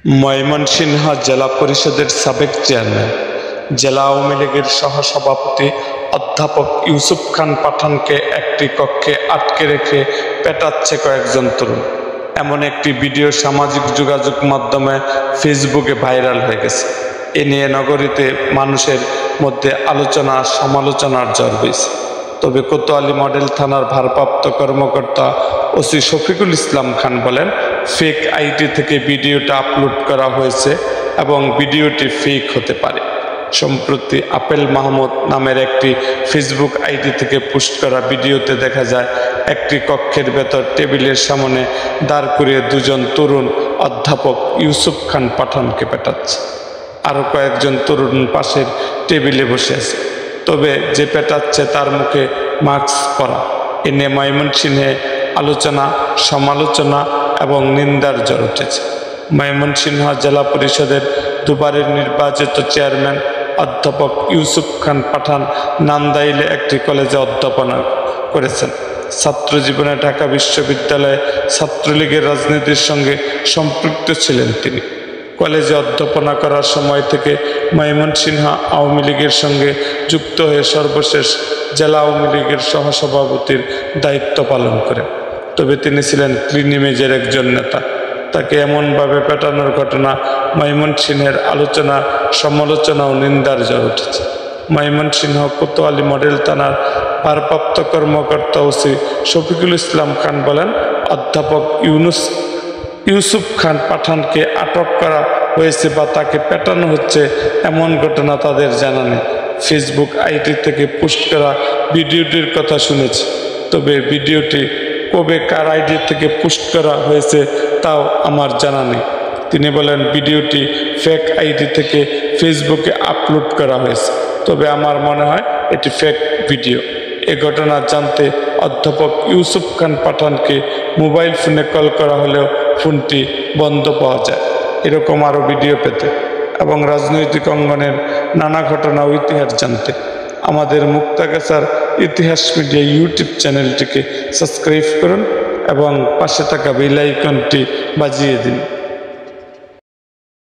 ময়মনসিংহ জেলা পরিষদের সাবেক চেয়ারম্যান, জেলা আওয়ামী লীগের সহসভাপতি অধ্যাপক ইউসুফ খান পাঠানকে একটি কক্ষে আটকে রেখে পেটাচ্ছে কয়েকজন তরুণ। এমন একটি ভিডিও সামাজিক যোগাযোগ মাধ্যমে ফেসবুকে ভাইরাল হয়ে গেছে। এ নিয়ে নগরীতে মানুষের মধ্যে আলোচনা সমালোচনার ঝড় বইছে। তবে কোতোয়ালি মডেল থানার ভারপ্রাপ্ত কর্মকর্তা ওসি শফিকুল ইসলাম খান বলেন, ফেক আইডি থেকে ভিডিওটা আপলোড করা হয়েছে এবং ভিডিওটি ফেক হতে পারে। সম্প্রতি আপেল মাহমুদ নামের একটি ফেসবুক আইডি থেকে পোস্ট করা ভিডিওতে দেখা যায় একটি কক্ষের ভেতর টেবিলের সামনে দাঁড় করিয়ে দুজন তরুণ অধ্যাপক ইউসুফ খান পাঠানকে পেটাচ্ছে। আরও কয়েকজন তরুণ পাশের টেবিলে বসে আছে, তবে যে পেটাচ্ছে তার মুখে মাস্ক পরা। এ নিয়ে ময়মনসিংহে আলোচনা সমালোচনা এবং নিন্দার ঝড় উঠেছে। ময়মনসিংহ জেলা পরিষদের দুবারের নির্বাচিত চেয়ারম্যান অধ্যাপক ইউসুফ খান পাঠান নান্দাইলে একটি কলেজে অধ্যাপনা করেছেন। ছাত্র জীবনে ঢাকা বিশ্ববিদ্যালয়ে ছাত্রলীগের রাজনীতির সঙ্গে সম্পৃক্ত ছিলেন তিনি। কলেজে অধ্যাপনা করার সময় থেকে ময়মনসিংহ আওয়ামী লীগের সঙ্গে যুক্ত হয়ে সর্বশেষ জেলা আওয়ামী লীগের সহসভাপতির দায়িত্ব পালন করেন। তবে তিনি ছিলেন ক্লিন ইমেজের একজন নেতা। তাকে এমনভাবে পেটানোর ঘটনা ময়মনসিংহের আলোচনা সমালোচনা ও নিন্দার ঝড় উঠেছে। ময়মনসিংহ কোতোয়ালি মডেল থানার ভারপ্রাপ্ত কর্মকর্তা ওসি শফিকুল ইসলাম খান বলেন, অধ্যাপক ইউসুফ খান পাঠানকে আটক করা হয়েছে বা তাকে পেটানো হচ্ছে এমন ঘটনা তাদের জানা নেই। ফেসবুক আইডি থেকে পোস্ট করা ভিডিওটির কথা শুনেছি, তবে ভিডিওটি কবে কার আইডি থেকে পোস্ট করা হয়েছে তাও আমার জানা নেই। তিনি বলেন, ভিডিওটি ফেক আইডি থেকে ফেসবুকে আপলোড করা হয়েছে, তবে আমার মনে হয় এটি ফেক ভিডিও। এ ঘটনা জানতে অধ্যাপক ইউসুফ খান পাঠানকে মোবাইল ফোনে কল করা হলেও ফোনটি বন্ধ পাওয়া যায়। এরকম আরও ভিডিও পেতে এবং রাজনৈতিক অঙ্গনের নানা ঘটনা ও ইতিহাস জানতে আমাদের মুক্তাগাছার ইতিহাস মিডিয়া ইউটিউব চ্যানেলটিকে সাবস্ক্রাইব করুন এবং পাশে থাকা বেল আইকনটি বাজিয়ে দিন।